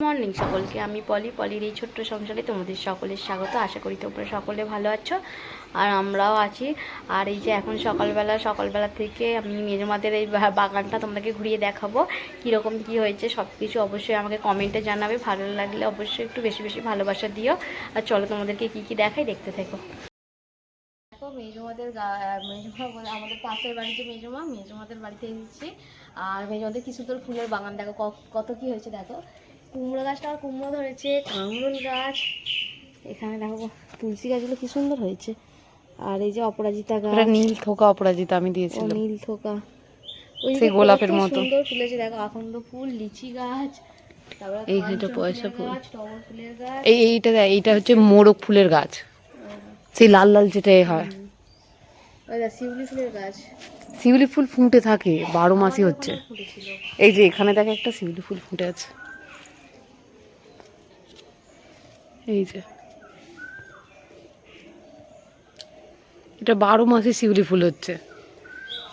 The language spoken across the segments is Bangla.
মর্নিং সকলকে, আমি পলির এই ছোট্ট সংসারে তোমাদের সকলের স্বাগত। আশা করি তোমরা সকলে ভালো আছো আর আমরাও আছি। আর এই যে এখন সকালবেলা থেকে আমি মেজমাদের এই বাগানটা তোমাদেরকে ঘুরিয়ে দেখাবো, কীরকম কি হয়েছে সব কিছু। অবশ্যই আমাকে কমেন্টে জানাবে, ভালো লাগলে অবশ্যই একটু বেশি বেশি ভালোবাসা দিও। আর চলো তোমাদেরকে কি দেখাই, দেখতে থেকো। দেখো মেজমাদের আমাদের পাশের বাড়িতে মেজমাদের বাড়িতে এসেছি। আর মেজমাদের কি সুন্দর ফুলের বাগান, দেখো কত কি হয়েছে। দেখো কুমড়ো গাছটা আর কুমড়ো ধরেছে, কাঁকরোল গাছ, এখানে দেখো তুলসী গাছগুলো কি সুন্দর হয়েছে। আর এই যে অপরাজিতা গাছ, নীল থোকা অপরাজিতা আমি দিয়েছিলাম, নীল থোকা, ওই সেই গোলাপের মতো সুন্দর ফুলেছে। দেখো আকন্দ ফুল, লিচি গাছ, তারপরে এইটা পয়সা ফুল, টগর ফুলের গাছ, এইটা হচ্ছে মোরগ ফুলের গাছ, সেই লাল লাল যেটা হয়। শিউলি ফুলের গাছ, শিউলি ফুল ফুটে থাকে 12 মাসই হচ্ছে। এই যে এখানে দেখো একটা শিউলি ফুল ফুটে আছে, এই যে এটা 12 মাসে শিউলি ফুল হচ্ছে।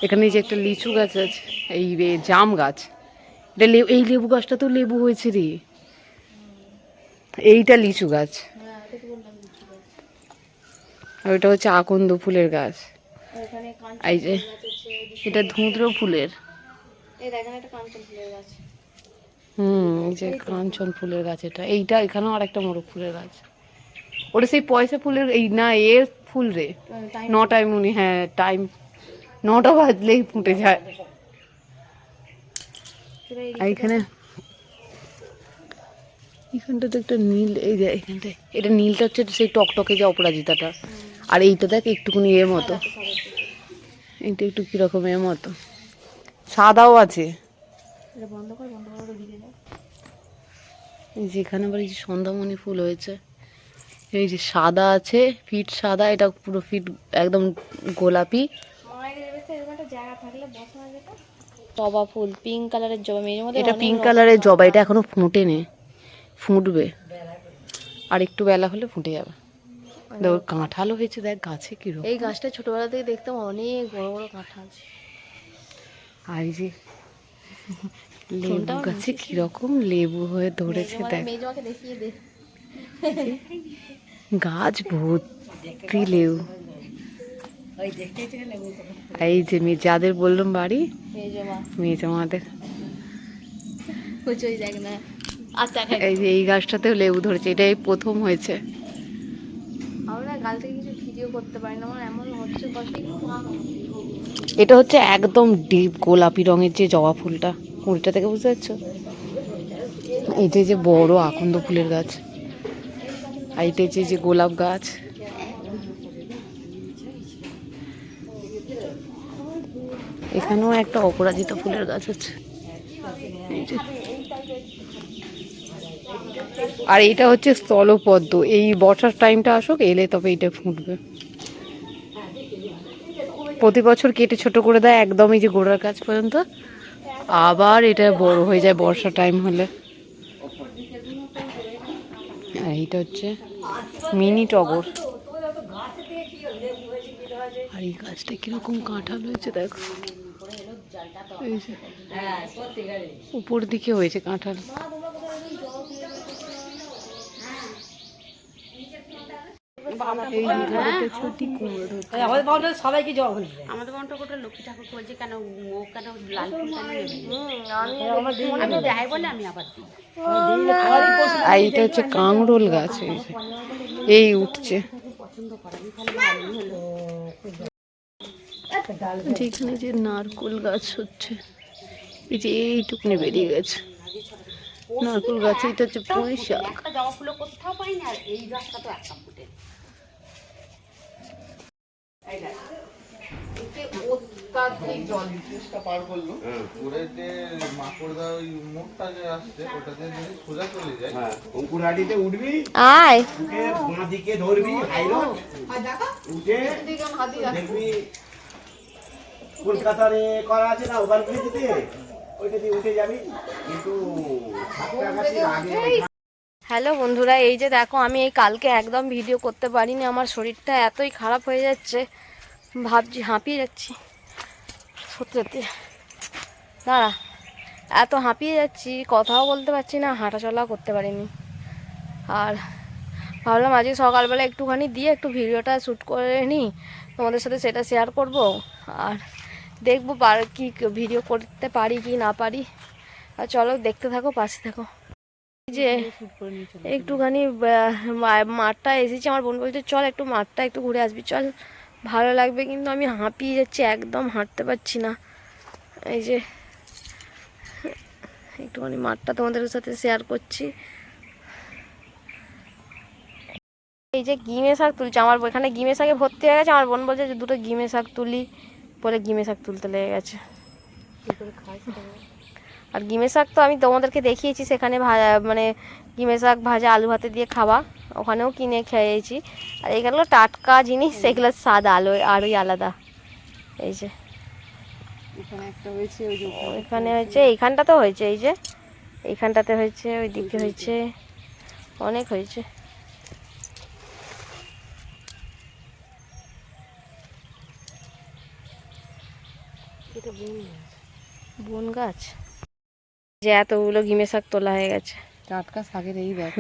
এখানে এই যে একটা লিচু গাছ আছে, এই জাম গাছ, এটা এই লেবু গাছটা তো লেবু হয়েছে রে, এইটা লিচু গাছ, আর ওইটা হচ্ছে আকন্দ ফুলের গাছ। এই যে এটা ধুঁদ্র ফুলের, এই কাঞ্চন ফুলের গাছ, এই যে কাঞ্চন ফুলের গাছ। এইটা এখানেও আর একটা মোরগ ফুলের গাছ, ওটা সেই পয়সা ফুলের এই না এর ফুল রে, 9টায় মুনি, হ্যাঁ টাইম 9টা বাজলেই ফুটে যায়। এখানটাতে একটা নীল, এই যে এখানটায় এটা নীলটা হচ্ছে সেই টকটকে যে অপরাজিতাটা, আর এইটা দেখ একটুখানি এর মতো, এইটা একটু কিরকম এর মতো সাদাও আছে। যেখানে আবার এই যে সন্ধ্যামণি ফুল হয়েছে, এই যে সাদা আছে, ফিট সাদা, এটা পুরো ফিট একদম গোলাপি। জবা ফুল, পিঙ্ক কালারের জবা, এটা পিঙ্ক কালারের জবা, এটা এখনো ফোটেনি, ফুটবে আর একটু বেলা হলে ফুটে যাবে। দেখো কাঁঠালও হয়েছে, দেখ গাছে কিরকম। এই গাছটা ছোটবেলা থেকে দেখতাম, অনেক বড় বড় কাঁঠাল। আর এই যে লেবু গাছে কিরকম লেবু হয়ে ধরেছে, দেখ গাছ ভর্তি লেবু। এই যে যাদের বললাম বাড়ি, মেজমাদের, এই যে এই গাছটাতেও লেবু ধরেছে, এটাই প্রথম হয়েছে। এটা হচ্ছে একদম ডিপ গোলাপি রঙের যে জবা ফুলটা, কুড়িটা থেকে বুঝতে পারছো। এইটা যে বড় আকন্দ ফুলের গাছ, আর এটা যে গোলাপ গাছ, এখানেও একটা অপরাজিতা ফুলের গাছ আছে। আর এইটা হচ্ছে স্থলপদ্ম, এই বর্ষার টাইমটা আসুক, এলে তবে এইটা ফুটবে। প্রতি বছর কেটে ছোট করে দেয় একদম এই যে গোড়ার কাছ পর্যন্ত, আবার এটা বড় হয়ে যায় বর্ষা টাইম হলে। আর এইটা হচ্ছে মিনি টগর। আর এই গাছটা কিরকম কাঁঠাল হয়েছে দেখো, উপর দিকে হয়েছে কাঁঠাল। আমাদের সবাইকে জবা ফুল, আমাদের বন্ট কোটা লক্ষ্মী ঠাকুর বলছে কেন ও কেন লাল ফুল কেন নেবে, দেয় বলে আমি আবার দিই। আর এটা হচ্ছে কাঁকরোল গাছ, এই উঠছে। যেখানে যে নারকোল গাছ হচ্ছে, এই যে এইটুকুনি বেরিয়ে গেছে নারকোল গাছ। এটা হচ্ছে পুঁই শাক। জবা ফুল কোথাও পাই না, এই গাছটা তো একটা ফুটে। কলকাতারে করা আছে না, ওখান থেকে ওইটা দিয়ে উঠে যাবি কিন্তু। হ্যালো বন্ধুরা, এই যে দেখো আমি এই কালকে একদম ভিডিও করতে পারিনি, আমার শরীরটা এতই খারাপ হয়ে যাচ্ছে, ভাবছি হাঁপিয়ে যাচ্ছি সত্যি সত্যি। দাঁড়া এত হাঁপিয়ে যাচ্ছি, কথাও বলতে পারছি না, হাঁটা চলাও করতে পারিনি। আর ভাবলাম আজকে সকালবেলা একটুখানি দিয়ে একটু ভিডিওটা শ্যুট করে নিই, তোমাদের সাথে সেটা শেয়ার করব। আর দেখবো কি ভিডিও করতে পারি কি না পারি। আর চলো দেখতে থাকো, পাশে থাকো। যে একটুখানি মাঠটা এসেছি, আমার বোন বলছে চল একটু মাঠটা একটু ঘুরে আসবি, চল ভালো লাগবে। কিন্তু আমি হাঁপিয়ে যাচ্ছি, একদম হাঁটতে পারছি না। এই যে একটুখানি মাঠটা তোমাদের সাথে শেয়ার করছি। এই যে গিমে শাক তুলছে, আমার এখানে গিমে শাকে ভর্তি হয়ে গেছে। আমার বোন বলছে যে দুটো গিমে শাক তুলি, পরে গিমে শাক তুলতে লেগে গেছে। আর গিমে শাক তো আমি তোমাদেরকে দেখিয়েছি, সেখানে মানে গিমে শাক ভাজা আলু ভাতে দিয়ে খাওয়া, ওখানেও কিনে খেয়েছি। আর এগুলো টাটকা জিনিস, সেগুলোর স্বাদ আরোই আলাদা। এই যে এখানে হয়েছে, এইখানটাতে হয়েছে, এই যে এইখানটাতে হয়েছে, ওই দিকে হয়েছে, অনেক হয়েছে। বন গাছ, যে এতগুলো ঘিমে শাক তোলা হয়ে গেছে। টাটকা শাকের এই দেখ,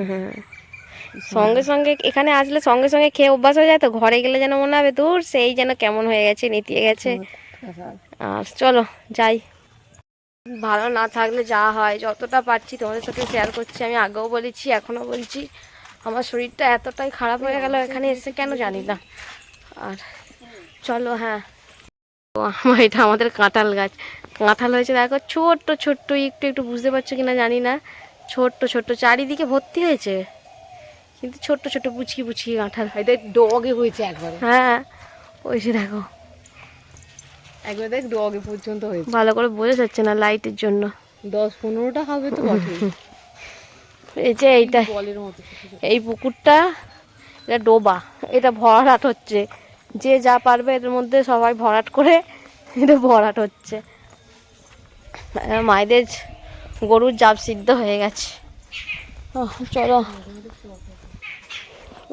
সঙ্গে সঙ্গে এখানে আসলে সঙ্গে সঙ্গে খেয়ে অভ্যাস হয়ে যায়, তো ঘরে গেলে যেন মনে হবে দূর সেই যেন কেমন হয়ে গেছে, নেতিয়ে গেছে। আর চলো যাই। ভালো না থাকলে যা হয়, যতটা পারছি তোমাদের সাথে শেয়ার করছি। আমি আগেও বলেছি, এখনও বলছি, আমার শরীরটা এতটাই খারাপ হয়ে গেল এখানে এসে, কেন জানি না। আর চলো, হ্যাঁ, এটা আমাদের কাঁঠাল গাছ। কাঁঠাল হয়েছে দেখো, ছোট্ট ছোট্ট, একটু একটু বুঝতে পারছো কিনা জানি না, ছোট্ট ছোট্ট, চারিদিকে ভর্তি হয়েছে, কিন্তু ছোট্ট ছোট্ট পুচকি পুচকি কাঁঠাল। এটা ডগে হয়েছে একবারে। হ্যাঁ, ওই যে দেখো, একবার দেখ ডগে পর্যন্ত হয়েছে। ভালো করে বোঝা যাচ্ছে না লাইটের জন্য। 10-15টা হবে তো বটে। এই যে এইটা, বলের মতো এই পুকুরটা, এটা ডোবা, এটা ভরাট হচ্ছে, যে যা পারবে এর মধ্যে সবাই ভরাট করে, এটা ভরাট হচ্ছে। মায়েদের গরুর জাপ সিদ্ধ হয়ে গেছে। চলো,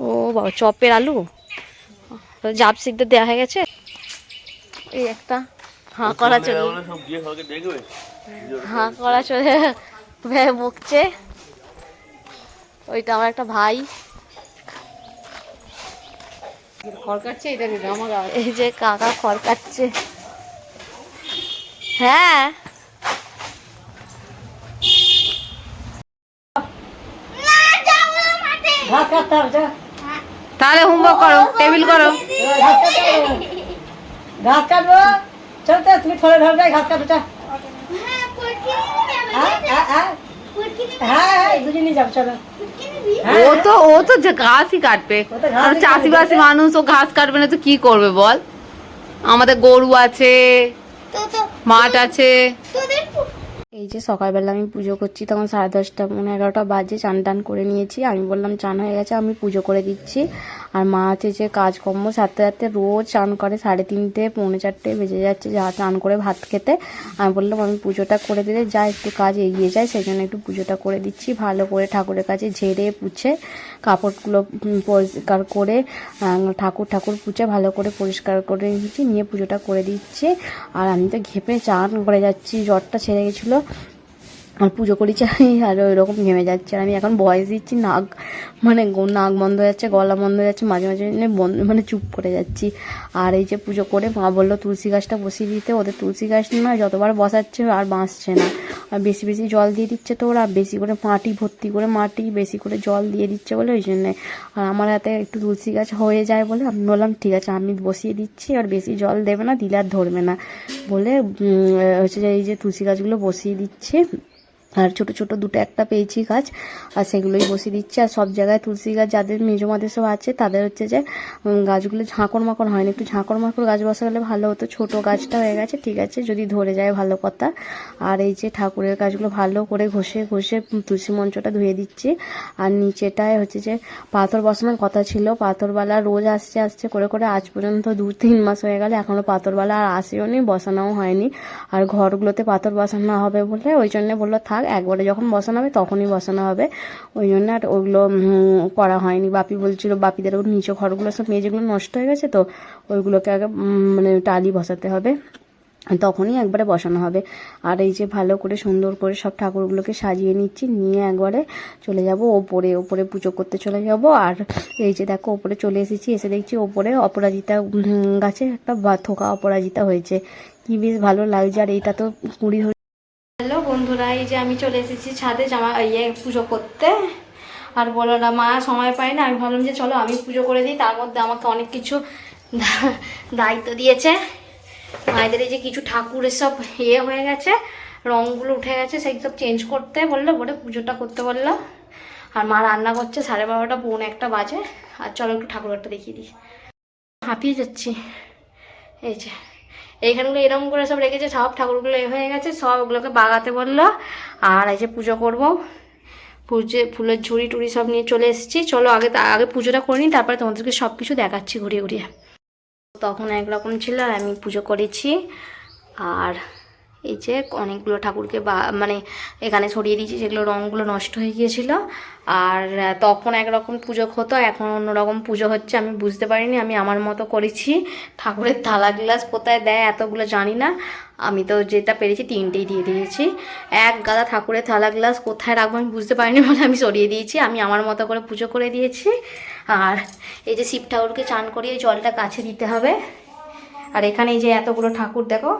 ও বাবা, চপের আলু জাপ সিদ্ধ দেওয়া হয়ে গেছে। এই একটা হাঁ করা চলে, হাঁ করা চলে বকছে। ওইটা আমার একটা ভাই, খড় কাটছে। এটা আমার এই যে কাকা খড় কাটছে। হ্যাঁ, তাহলে হোমওয়ার্ক করো, টেবিল করো। ঘাস কাটবো, চল তো তুমি ফলে ধরবে, ঘাস কাটবো, চল। হ্যাঁ দুজনই যাবো, চলো। ও তো ঘাসই কাটবে, আর চাষিবাসী মানুষ, ও ঘাস কাটবে না তো কি করবে বল? আমাদের গরু আছে, মাঠ আছে। এই যে সকালবেলা আমি পুজো করছি, তখন 10:30 11:30 বাজে, চান টান করে নিয়েছি। আমি বললাম চান হয়ে গেছে, আমি পুজো করে দিচ্ছি। আর মা আছে যে কাজকর্ম সারতে সারতে রোজ চান করে, 3:30 4:30 বেজে যাচ্ছে যা চান করে ভাত খেতে। আমি বললাম আমি পুজোটা করে দিলে যা একটু কাজ এগিয়ে যায়, সেই জন্য একটু পুজোটা করে দিচ্ছি। ভালো করে ঠাকুরের কাছে ঝেড়ে পুছে কাপড়গুলো পরিষ্কার করে, ঠাকুর পুছে ভালো করে পরিষ্কার করে নিচ্ছি, নিয়ে পুজোটা করে দিচ্ছি। আর আমি তো ঘেপে চান করে যাচ্ছি, জ্বরটা ছেড়ে গেছিলো, আর পুজো করেছি আর ওই রকম ঘেমে যাচ্ছে। আর আমি এখন ভয়েস দিচ্ছি, নাক বন্ধ হয়ে যাচ্ছে, গলা বন্ধ হয়ে যাচ্ছে, মাঝে মাঝে মানে চুপ করে যাচ্ছি। আর এই যে পুজো করে মা বললো তুলসী গাছটা বসিয়ে দিতে, ওদের তুলসী গাছ না যতবার বসাচ্ছে আর বাঁচছে না, আর বেশি বেশি জল দিয়ে দিচ্ছে, তো ওরা বেশি করে মাটি ভর্তি করে বেশি করে জল দিয়ে দিচ্ছে বলে ওই জন্যে। আর আমার হাতে একটু তুলসী গাছ হয়ে যায় বলে আমি বললাম ঠিক আছে আমি বসিয়ে দিচ্ছি, আর বেশি জল দেবে না, দিলে আর ধরবে না বলে হচ্ছে যে এই যে তুলসী গাছগুলো বসিয়ে দিচ্ছি। আর ছোট ছোট দুটো একটা পেয়েছি গাছ, আর সেগুলোই বসিয়ে দিচ্ছে। আর সব জায়গায় তুলসী গাছ যাদের মেজমাদের সব আছে তাদের হচ্ছে যে গাছগুলো ঝাঁকড় মাকড় হয়নি, একটু ঝাঁকড় মাকড় গাছ বসা গেলে ভালো হতো। ছোট গাছটা হয়ে গেছে, ঠিক আছে, যদি ধরে যায় ভালো কথা। আর এই যে ঠাকুরের গাছগুলো ভালো করে ঘষে ঘষে তুলসী মঞ্চটা ধুয়ে দিচ্ছি। আর নিচেটায় হচ্ছে যে পাথর বসানোর কথা ছিল, পাথরবালা রোজ আসছে করে করে আজ পর্যন্ত 2-3 মাস হয়ে গেল, এখনও পাথরবালা আর আসেও নি, বসানোও হয়নি। আর ঘরগুলোতে পাথর বসানো হবে বলে ওই জন্য বললো থাক, একবারে যখন বসানো হবে তখনই বসানো হবে, ওই জন্য আর ওগুলো করা হয়নি। বাপি বলছিল, বাপিদের নিচে ঘরগুলো সব মেঝেগুলো নষ্ট হয়ে গেছে, তো ওইগুলোকে আগে মানে টালি বসাতে হবে। তখনই একবারে বসানো হবে। আর এই যে ভালো করে সুন্দর করে সব ঠাকুরগুলোকে সাজিয়ে নিচ্ছি, নিয়ে একবারে চলে যাব ওপরে, ওপরে পুজো করতে চলে যাব। আর এই যে দেখো ওপরে চলে এসেছি, এসে দেখছি ওপরে অপরাজিতা গাছে একটা থোকা অপরাজিতা হয়েছে, কি বেশ ভালো লাগছে। আর এইটা তো কুড়ি ধরে। হ্যালো বন্ধুরা, এই যে আমি চলে এসেছি ছাদে পুজো করতে। আর বলো না, মা সময় পায় না, আমি ভাবলাম যে চলো আমি পুজো করে দিই। তার মধ্যে আমাকে অনেক কিছু দায়িত্ব দিয়েছে মায়েদের। এই যে কিছু ঠাকুরের সব হয়ে গেছে, রঙগুলো উঠে গেছে, সেই সব চেঞ্জ করতে বললো, বলে পুজোটা করতে বললো। আর মা রান্না করছে, 12:30 পৌনে 1 বাজে। আর চলো একটু ঠাকুরটা দেখিয়ে দিই, হাঁপিয়ে যাচ্ছি। এই যে এইখানগুলো এরকম করে সব রেখেছে, সব ঠাকুরগুলো হয়ে গেছে, সব ওগুলোকে বাগাতে বললো। আর এই যে পুজো করবো, ফুলের ঝুড়ি টুড়ি সব নিয়ে চলে এসেছি। চলো আগে পুজোটা করে নিই, তারপরে তোমাদেরকে সব কিছু দেখাচ্ছি ঘুরিয়ে ঘুরিয়ে। তখন একরকম ছিল আর আমি পুজো করেছি। আর এই যে অনেকগুলো ঠাকুরকে মানে এখানে ছড়িয়ে দিয়েছি, যেগুলো রঙগুলো নষ্ট হয়ে গিয়েছিল। আর তখন একরকম পুজো হতো, এখন অন্যরকম পুজো হচ্ছে। আমি বুঝতে পারিনি, আমি আমার মতো করেছি। ঠাকুরের থালা গ্লাস কোথায় দেয় এতগুলো জানি না, আমি তো যেটা পেরেছি 3টেই দিয়ে দিয়েছি। এক গাদা ঠাকুরের থালা গ্লাস কোথায় রাখবো আমি বুঝতে পারিনি বলে আমি সরিয়ে দিয়েছি। আমি আমার মতো করে পুজো করে দিয়েছি। আর এই যে শিব ঠাকুরকে চান করিয়ে জলটা কাছে দিতে হবে। আর এখানে এই যে এতগুলো ঠাকুর দেখো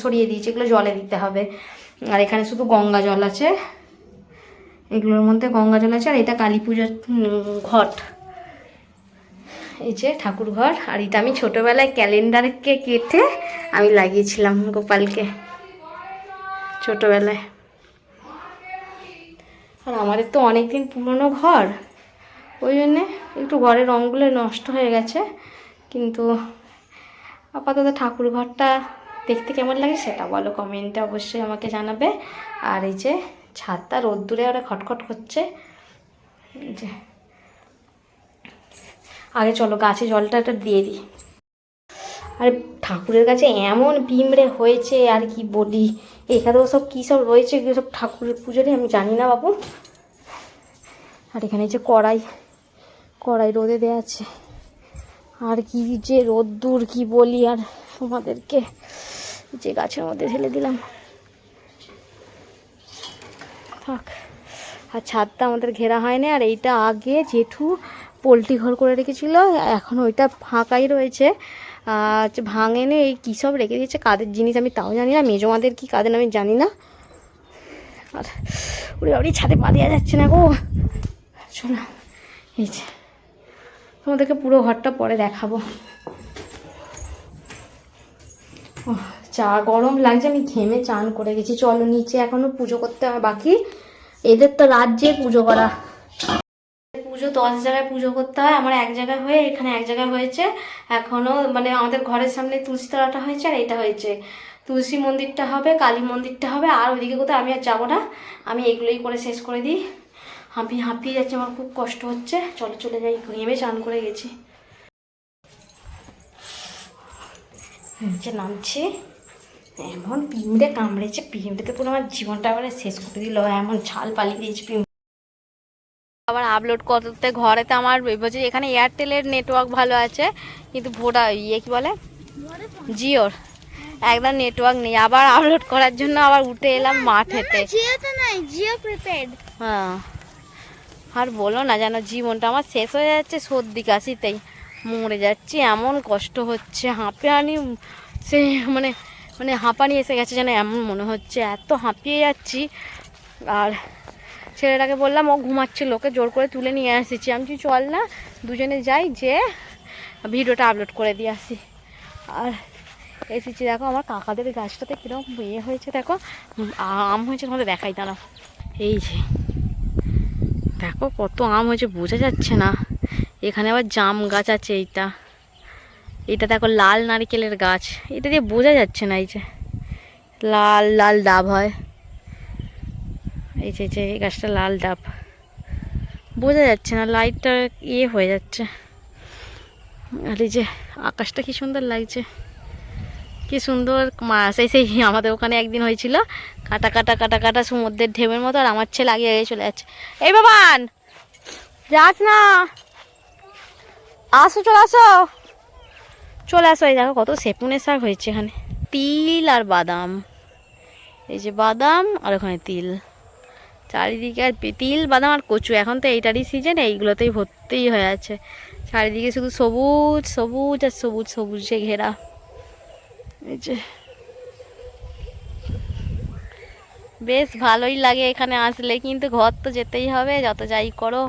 সরিয়ে দিয়েছি, এগুলো জলে দিতে হবে। আর এখানে শুধু গঙ্গা জল আছে, এগুলোর মধ্যে গঙ্গা জল আছে। আর এটা কালী পুজোর ঘট, এই যে ঠাকুর ঘর। আর এটা আমি ছোটোবেলায় ক্যালেন্ডারকে কেটে আমি লাগিয়েছিলাম গোপালকে ছোটোবেলায়। আর আমাদের তো অনেকদিন পুরনো ঘর, ওই জন্যে একটু ঘরের রঙগুলো নষ্ট হয়ে গেছে। কিন্তু আপাতত ঠাকুর ঘরটা দেখতে কেমন লাগে সেটা বলো কমেন্টে, অবশ্যই আমাকে জানাবে। আর এই যে ছাদটা রোদ্দুরে ওরা খটখট করছে। এই যে আগে চলো গাছে জলটা দিয়ে দিই। আর ঠাকুরের কাছে এমন পিঁমড়ে হয়েছে আর কি বলি, এখানেও সব কী সব রয়েছে, এগুলো সব ঠাকুরের পুজোরে আমি জানি না বাবু। আর এখানে যে কড়াই রোদে দেওয়া আছে। আর কি যে রোদ্দুর কি বলি, আর তোমাদেরকে যে গাছের মধ্যে ঢেলে দিলাম থাক। আর ছাদটা আমাদের ঘেরা হয়নি। আর এইটা আগে জেঠু পোলট্রি ঘর করে রেখেছিল, এখন ওইটা ফাঁকাই রয়েছে, ভাঙেনি। এই কী সব রেখে দিয়েছে, কাদের জিনিস আমি তাও জানি না, মেজমাদের কি কাদের আমি জানি না। আর ওরে ছাদে পা দেওয়া যাচ্ছে না গো। শোনো এই যে তোমাদেরকে পুরো ঘরটা পরে দেখাবো। চা গরম লাগছে, আমি ঘেমে চান করে গেছি। চলো নিচে এখনো পুজো করতে আমার বাকি। এদের তো রাজ্যে পুজো করা, পুজো 10 জায়গায় পুজো করতে হয়, আমার এক জায়গায় হয়ে এখানে এক জায়গায় হয়েছে। এখনও মানে আমাদের ঘরের সামনে তুলসী তলাটা হয়েছে, আর এইটা হয়েছে। তুলসী মন্দিরটা হবে, কালী মন্দিরটা হবে, আর ওইদিকে কোথাও আমি আর যাবো না। আমি এগুলোই করে শেষ করে দিই। হাঁপিয়ে যাচ্ছে, আমার খুব কষ্ট হচ্ছে। চলো চলে যাই, ঘেমে চান করে গেছি। নিচে নামছি, এমন পিঁমড়ে কামড়েছে, পিঁমড়েতে পুরো আমার জীবনটা আবার শেষ করে দিল, এমন ছাল পালিয়ে দিয়েছে পিঁমড়ে। আবার আপলোড করতে ঘরেতে আমার বলছে এখানে এয়ারটেলের নেটওয়ার্ক ভালো আছে, কিন্তু ভোডা কি বলে জিওর একদম নেটওয়ার্ক নেই। আবার আপলোড করার জন্য আবার উঠে এলাম মাঠেতে। হ্যাঁ, আর বলো না, যেন জীবনটা আমার শেষ হয়ে যাচ্ছে, সর্দি কাশিতেই মরে যাচ্ছি, এমন কষ্ট হচ্ছে। হাঁপানি মানে হাঁপানি এসে গেছে যেন, এমন মনে হচ্ছে, এত হাঁপিয়ে যাচ্ছি। আর ছেলেটাকে বললাম, ও ঘুমাচ্ছে, লোকে জোর করে তুলে নিয়ে এসেছি। আমি চল না দুজনে যাই, যে ভিডিওটা আপলোড করে দিয়ে আসি। আর এসেছি, দেখো আমার কাকাদের গাছটাতে কীরকম হয়েছে, দেখো আম হয়েছে, তোমাদের দেখাই দাঁড়াও। এই যে দেখো কত আম হয়েছে, বোঝা যাচ্ছে না। এখানে আবার জাম গাছ আছে, এইটা দেখো লাল নারকেলের গাছ, এটা দিয়ে বোঝা যাচ্ছে না। এই যে লাল লাল ডাব হয়, এই যে এই গাছটা লাল ডাব, বোঝা যাচ্ছে না, লাইটটা হয়ে যাচ্ছে। আর এই যে আকাশটা কি সুন্দর লাগছে, কি সুন্দর মাছ। সেই আমাদের ওখানে একদিন হয়েছিল, কাটা কাটা কাটা কাটা সমুদ্রের ঢেউয়ের মতো। আর আমার ছেলে আগে চলে যাচ্ছে, এই বাবান যাস না, আসো চলে আসো। এই দেখো কত সেপুনের শাক হয়েছে এখানে। তিল আর বাদাম, এই যে বাদাম আর ওখানে তিল, চারিদিকে আর তিল বাদাম আর কচু, এখন তো এইটারই সিজন, এইগুলোতেই ভর্তিই হয়ে আছে, চারিদিকে শুধু সবুজ সবুজ আর সবুজ সবুজে ঘেরা। এই যে বেশ ভালোই লাগে এখানে আসলে, কিন্তু ঘর তো যেতেই হবে যত যাই করো,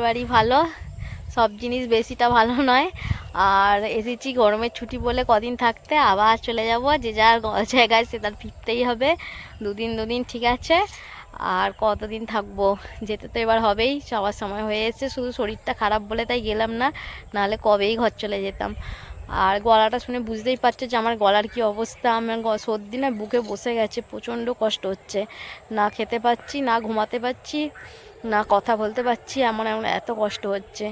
বাড়ি ভালো, সব জিনিস বেশিটা ভালো নয়। আর এসেছি গরমের ছুটি বলে কদিন থাকতে, আবার চলে যাব, যে যার জায়গায় সে তার ফিরতেই হবে, দুদিন ঠিক আছে, আর কতদিন থাকবো, যেতে তো এবার হবেই, সবার সময় হয়ে এসেছে, শুধু শরীরটা খারাপ বলে তাই গেলাম না, নাহলে কবেই ঘর চলে যেতাম। আর গলাটা শুনে বুঝতেই পারছো যে আমার গলার কি অবস্থা, আমার সর্দি না বুকে বসে গেছে, প্রচণ্ড কষ্ট হচ্ছে, না খেতে পাচ্ছি, না ঘুমাতে পারছি, না কথা বলতে পারছি, এমন এত কষ্ট হচ্ছে।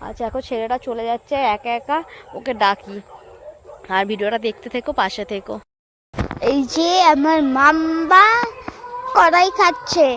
আচ্ছা এখন ছেলেটা চলে যাচ্ছে একা একা, ওকে ডাকি, আর ভিডিওটা দেখতে থেকো, পাশে থেকো। এই যে আমার মাম্বা কড়াই খাচ্ছে।